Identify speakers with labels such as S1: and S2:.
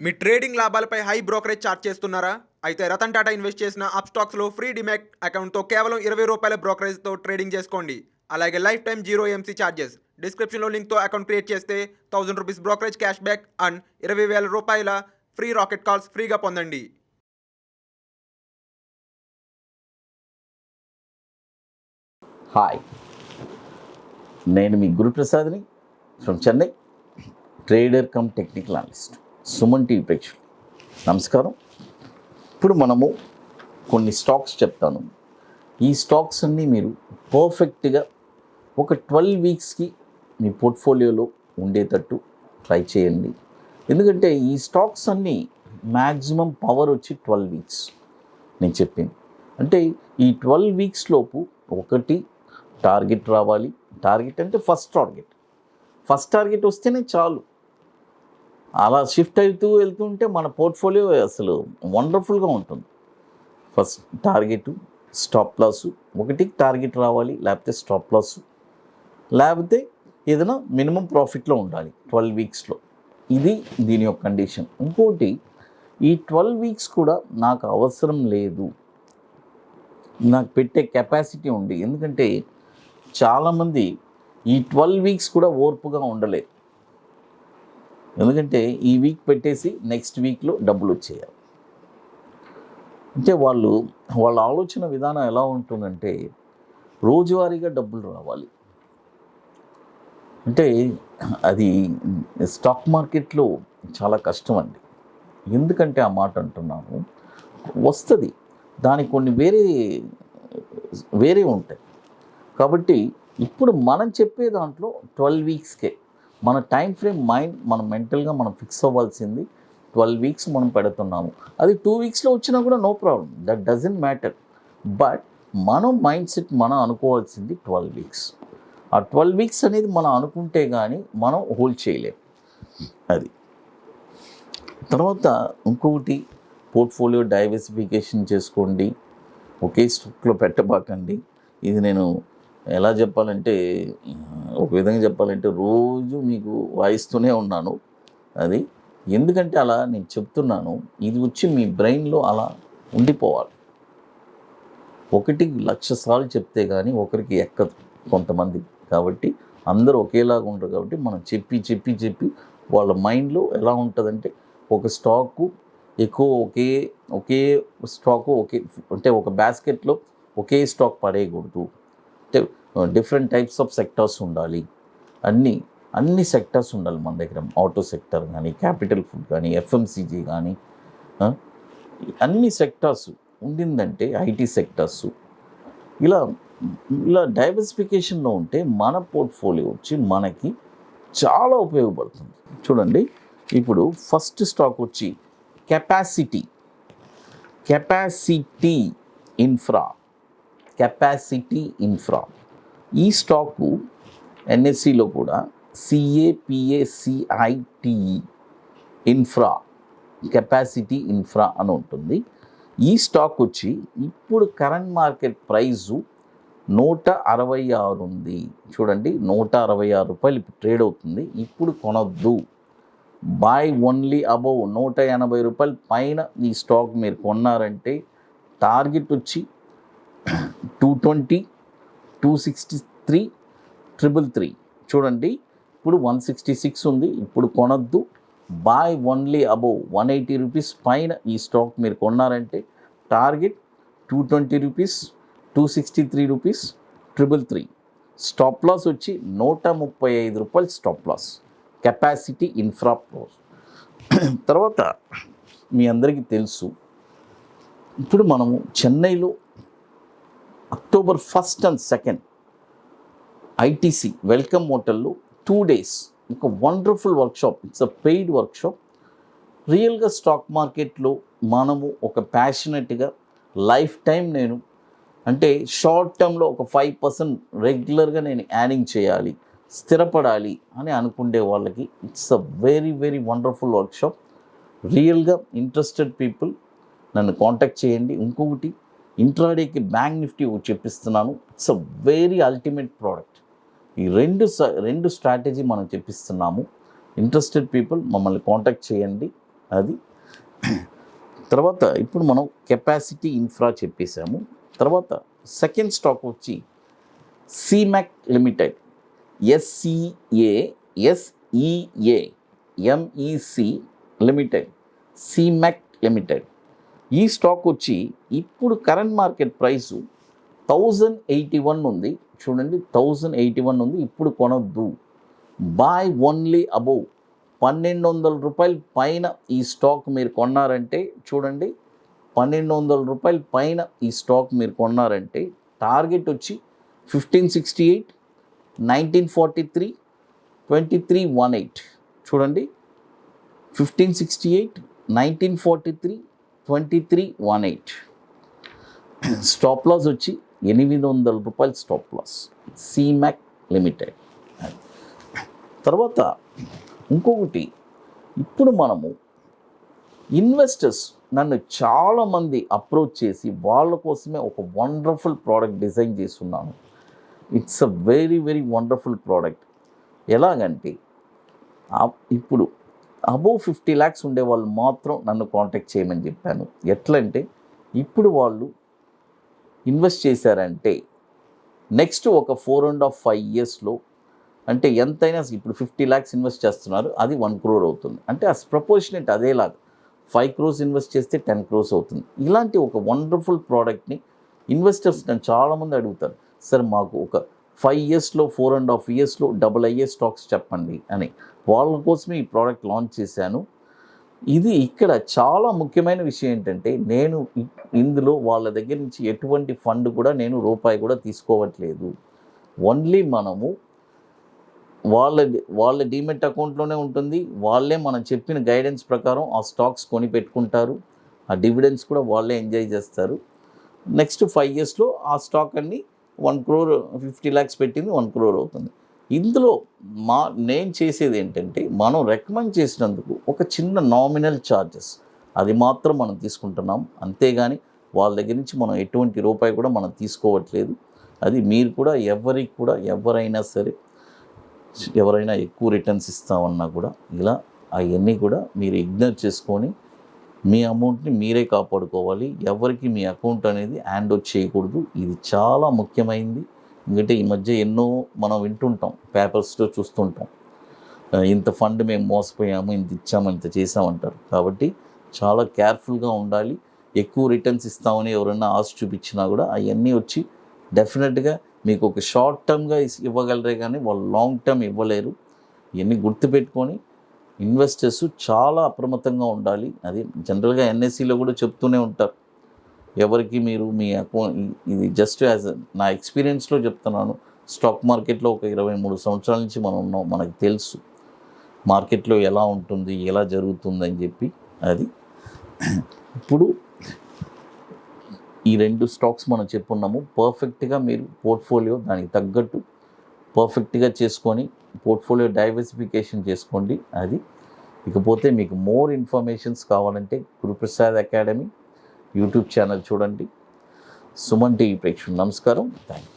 S1: మీ trading లాభాలపై high brokerage charge చేస్తున్నారా? అయితే రతన్ టాటా ఇన్వెస్ట్ చేసిన అప్స్టాక్స్లో ఫ్రీ డిమాట్ అకౌంట్తో కేవలం ₹20 బ్రోకరేజ్తో ట్రేడింగ్ చేసుకోండి. అలాగే lifetime zero MC charges. డిస్క్రిప్షన్లో లింక్తో అకౌంట్ క్రియేట్ చేస్తే ₹1000 brokerage cash back and ₹20,000 free rocket calls ఫ్రీగా పొందండి.
S2: హాయ్, నేను మీ గురు ప్రసాద్ని from Chennai, trader cum technical analyst. Suman TV ప్రేక్షకులు నమస్కారం. ఇప్పుడు మనము కొన్ని స్టాక్స్ చెప్తాను. ఈ స్టాక్స్ అన్నీ మీరు పర్ఫెక్ట్గా ఒక 12 వీక్స్కి మీ పోర్ట్ఫోలియోలో ఉండేటట్టు ట్రై చేయండి. ఎందుకంటే ఈ స్టాక్స్ అన్నీ మ్యాక్సిమం పవర్ వచ్చి 12 వీక్స్ నేను చెప్పింది. అంటే ఈ 12 వీక్స్ లోపు ఒకటి టార్గెట్ రావాలి. టార్గెట్ అంటే ఫస్ట్ టార్గెట్ వస్తేనే చాలు. అలా షిఫ్ట్ అవుతూ వెళ్తుంటే మన పోర్ట్ఫోలియో అసలు వండర్ఫుల్గా ఉంటుంది. ఫస్ట్ టార్గెట్, స్టాప్ లాసు, ఒకటి టార్గెట్ రావాలి, లేకపోతే స్టాప్ లాసు, లేకపోతే ఏదైనా మినిమం ప్రాఫిట్లో ఉండాలి 12 వీక్స్లో. ఇది దీని యొక్క కండిషన్. ఇంకోటి, ఈ 12 వీక్స్ కూడా నాకు అవసరం లేదు, నాకు పెట్టే కెపాసిటీ ఉంది. ఎందుకంటే చాలామంది ఈ 12 వీక్స్ కూడా ఓర్పుగా ఉండలేరు. ఎందుకంటే ఈ వీక్ పెట్టేసి నెక్స్ట్ వీక్లో డబ్బులు వచ్చేయాలి. అంటే వాళ్ళ ఆలోచన విధానం ఎలా ఉంటుందంటే రోజువారీగా డబ్బులు రావాలి. అంటే అది స్టాక్ మార్కెట్లో చాలా కష్టం అండి. ఎందుకంటే ఆ మాట అంటున్నాను, వస్తుంది, దానికి కొన్ని వేరే ఉంటాయి. కాబట్టి ఇప్పుడు మనం చెప్పే దాంట్లో 12 వీక్స్కే మన టైం ఫ్రేమ్ మనం మెంటల్గా మనం ఫిక్స్ అవ్వాల్సింది 12 వీక్స్ మనం పెడుతున్నాము. అది 2 వీక్స్లో వచ్చినా కూడా no problem, that doesn't matter. But మనం మైండ్ సెట్ మనం అనుకోవాల్సింది 12 వీక్స్. ఆ 12 వీక్స్ అనేది మనం అనుకుంటే కానీ మనం హోల్డ్ చేయలేము. అది తర్వాత ఇంకొకటి, పోర్ట్ఫోలియో డైవర్సిఫికేషన్ చేసుకోండి. ఒకే స్టాక్లో పెట్టబాకండి. ఇది నేను ఎలా చెప్పాలంటే, ఒక విధంగా చెప్పాలంటే రోజు మీకు వాయిస్తూనే ఉన్నాను. అది ఎందుకంటే అలా నేను చెప్తున్నాను, ఇది వచ్చి మీ బ్రెయిన్లో అలా ఉండిపోవాలి. 1,00,000 సార్లు చెప్తే కానీ ఒకరికి ఎక్కదు కొంతమంది. కాబట్టి అందరూ ఒకేలాగా ఉండరు. కాబట్టి మనం చెప్పి వాళ్ళ మైండ్లో ఎలా ఉంటుందంటే, ఒక స్టాకు ఎక్కువ ఒకే స్టాకు అంటే ఒక బాస్కెట్లో ఒకే స్టాక్ పడేయకూడదు. అంటే డిఫరెంట్ టైప్స్ ఆఫ్ సెక్టార్స్ ఉండాలి. అన్ని సెక్టార్స్ ఉండాలి మన దగ్గర. ఆటో సెక్టర్ కానీ, క్యాపిటల్ ఫుడ్ కానీ, ఎఫ్ఎంసీజీ కానీ, అన్ని సెక్టార్స్ ఉండిందంటే, ఐటీ సెక్టార్స్, ఇలా డైవర్సిఫికేషన్లో ఉంటే మన పోర్ట్ఫోలియో వచ్చి మనకి చాలా ఉపయోగపడుతుంది. చూడండి, ఇప్పుడు ఫస్ట్ స్టాక్ వచ్చి కెపాసిటీ ఇన్ఫ్రా. ఈ స్టాకు ఎన్ఎస్సిలో కూడా CAPACITE కెపాసిటీ ఇన్ఫ్రా అని ఉంటుంది. ఈ స్టాక్ వచ్చి ఇప్పుడు కరెంట్ మార్కెట్ ప్రైజు 166 ఉంది. చూడండి, ₹166 ఇప్పుడు ట్రేడ్ అవుతుంది. ఇప్పుడు కొనొద్దు, బై ఓన్లీ అబౌవ్ ₹180 పైన ఈ స్టాక్ మీరు కొన్నారంటే టార్గెట్ వచ్చి 220, 263, 333. చూడండి, ఇప్పుడు 166 ఉంది. ఇప్పుడు కొనొద్దు, బై ఓన్లీ అబౌవ్ ₹180 పైన ఈ స్టాక్ మీరు కొన్నారంటే టార్గెట్ ₹220, ₹263, 333. స్టాప్ లాస్ వచ్చి ₹135 stop loss. Capacity infra pros. తర్వాత మీ అందరికీ తెలుసు, ఇప్పుడు మనము చెన్నైలో అక్టోబర్ 1 and 2 ఐటీసీ వెల్కమ్ హోటల్లో 2 days ఒక wonderful workshop. It's a paid workshop. రియల్గా స్టాక్ మార్కెట్లో మనము ఒక ప్యాషనెట్గా లైఫ్ టైం నేను అంటే షార్ట్ టర్మ్లో ఒక 5% రెగ్యులర్గా నేను యాడింగ్ చేయాలి, స్థిరపడాలి అని అనుకునే వాళ్ళకి it's a very wonderful workshop. రియల్గా ఇంట్రెస్టెడ్ పీపుల్ నన్ను కాంటాక్ట్ చేయండి. ఇంకొకటి, ఇంట్రాడేకి బ్యాంక్ నిఫ్టీ చెప్పిస్తున్నాను. It's a very ultimate product. ఈ రెండు స్ట్రాటజీ మనం చెప్పిస్తున్నాము. ఇంట్రెస్టెడ్ పీపుల్ మమ్మల్ని కాంటాక్ట్ చేయండి. అది. తర్వాత ఇప్పుడు మనం కెపాసిటీ ఇన్ఫ్రా చెప్పేసాము. తర్వాత సెకండ్ స్టాక్ వచ్చి సీమెక్ లిమిటెడ్, SCASEAMEC లిమిటెడ్, సీమెక్ లిమిటెడ్. ఈ స్టాక్ వచ్చి ఇప్పుడు కరెంట్ మార్కెట్ ప్రైసు 1081 ఉంది. చూడండి 1081 ఉంది. ఇప్పుడు కొనొద్దు. బాయ్ ఓన్లీ అబోవ్ 1200 రూపాయల పైన ఈ స్టాక్ మీరు కొన్నారంటే, చూడండి 1200 రూపాయల పైన ఈ స్టాక్ మీరు కొన్నారంటే టార్గెట్ వచ్చి 1568, 1943, 2318. చూడండి 1568, 1943, 2318. స్టాప్ లాస్ వచ్చి 800 రూపాయలు స్టాప్ లాస్, సీమెక్ లిమిటెడ్. తర్వాత ఇంకొకటి, ఇప్పుడు మనము ఇన్వెస్టర్స్ నన్ను చాలామంది అప్రోచ్ చేసి వాళ్ళ కోసమే ఒక వండర్ఫుల్ ప్రోడక్ట్ డిజైన్ చేస్తున్నాను. It's a very very wonderful product. ఎలాగంటే ఇప్పుడు అబోవ్ 50 lakhs ఉండే వాళ్ళు మాత్రం నన్ను కాంటాక్ట్ చేయమని చెప్పాను. ఎట్లంటే ఇప్పుడు వాళ్ళు ఇన్వెస్ట్ చేశారంటే నెక్స్ట్ ఒక 4.5 yearsలో, అంటే ఎంతైనా ఇప్పుడు 50 lakhs ఇన్వెస్ట్ చేస్తున్నారు, అది 1 crore అవుతుంది. అంటే ఆ ప్రపోర్షనేట్ అదేలాగా 5 crores ఇన్వెస్ట్ చేస్తే 10 crores అవుతుంది. ఇలాంటి ఒక వండర్ఫుల్ ప్రోడక్ట్ని ఇన్వెస్టర్స్ నన్ను చాలామంది అడుగుతారు, సార్ మాకు ఒక 5 yearsలో 4.5 yearsలో డబుల్ అయ్యే స్టాక్స్ చెప్పండి అని. వాళ్ళ కోసమే ఈ ప్రోడక్ట్ లాంచ్ చేశాను. ఇది ఇక్కడ చాలా ముఖ్యమైన విషయం ఏంటంటే, నేను ఇందులో వాళ్ళ దగ్గర నుంచి ఎటువంటి ఫండ్ కూడా నేను రూపాయి కూడా తీసుకోవట్లేదు. ఓన్లీ మనము వాళ్ళ డీమెట్ అకౌంట్లోనే ఉంటుంది. వాళ్ళే మనం చెప్పిన గైడెన్స్ ప్రకారం ఆ స్టాక్స్ కొని పెట్టుకుంటారు. ఆ డివిడెండ్స్ కూడా వాళ్ళే ఎంజాయ్ చేస్తారు. నెక్స్ట్ 5 yearsలో ఆ స్టాక్ అన్ని 1 crore, 50 lakhs పెట్టింది 1 crore అవుతుంది. ఇందులో నేను చేసేది ఏంటంటే, మనం రికమెండ్ చేసినందుకు ఒక చిన్న నామినల్ ఛార్జెస్ అది మాత్రం మనం తీసుకుంటున్నాం. అంతేగాని వాళ్ళ దగ్గర నుంచి మనం ఎటువంటి రూపాయి కూడా మనం తీసుకోవట్లేదు. అది మీరు కూడా ఎవరైనా సరే, ఎవరైనా ఎక్కువ రిటర్న్స్ ఇస్తామన్నా కూడా ఇలా అవన్నీ కూడా మీరు ఇగ్నోర్ చేసుకొని మీ అమౌంట్ని మీరే కాపాడుకోవాలి. ఎవరికి మీ అకౌంట్ అనేది హ్యాండ్ ఓవర్ చేయకూడదు. ఇది చాలా ముఖ్యమైనది. ఎందుకంటే ఈ మధ్య ఎన్నో మనం వింటుంటాం, పేపర్స్లో చూస్తుంటాం, ఇంత ఫండ్ మేము మోసపోయాము, ఇంత ఇచ్చాము, ఇంత చేసామంటారు. కాబట్టి చాలా కేర్ఫుల్గా ఉండాలి. ఎక్కువ రిటర్న్స్ ఇస్తామని ఎవరైనా ఆశ చూపించినా కూడా అవన్నీ వచ్చి డెఫినెట్గా మీకు ఒక షార్ట్ టర్మ్గా ఇవ్వగలరే కానీ వాళ్ళు లాంగ్ టర్మ్ ఇవ్వలేరు. ఇవన్నీ గుర్తుపెట్టుకొని ఇన్వెస్టర్స్ చాలా అప్రమత్తంగా ఉండాలి. అది జనరల్గా NSEలో కూడా చెప్తూనే ఉంటారు, ఎవరికి మీరు మీ అకౌంట్, ఇది జస్ట్ యాజ్ నా ఎక్స్పీరియన్స్లో చెప్తున్నాను. స్టాక్ మార్కెట్లో ఒక 23 సంవత్సరాల నుంచి మనం ఉన్నాం, మనకు తెలుసు మార్కెట్లో ఎలా ఉంటుంది, ఎలా జరుగుతుంది అని చెప్పి. అది ఇప్పుడు ఈ 2 స్టాక్స్ మనం చెప్పున్నాము. పర్ఫెక్ట్గా మీరు పోర్ట్ఫోలియో దానికి తగ్గట్టు పర్ఫెక్ట్గా చేసుకొని పోర్ట్ఫోలియో డైవర్సిఫికేషన్ చేసుకోండి. అది ఇకపోతే మీకు మోర్ ఇన్ఫర్మేషన్స్ కావాలంటే గురుప్రసాద్ అకాడమీ యూట్యూబ్ ఛానల్ చూడండి. సుమన్ టీవీ ప్రేక్షకులు నమస్కారం. Thank you.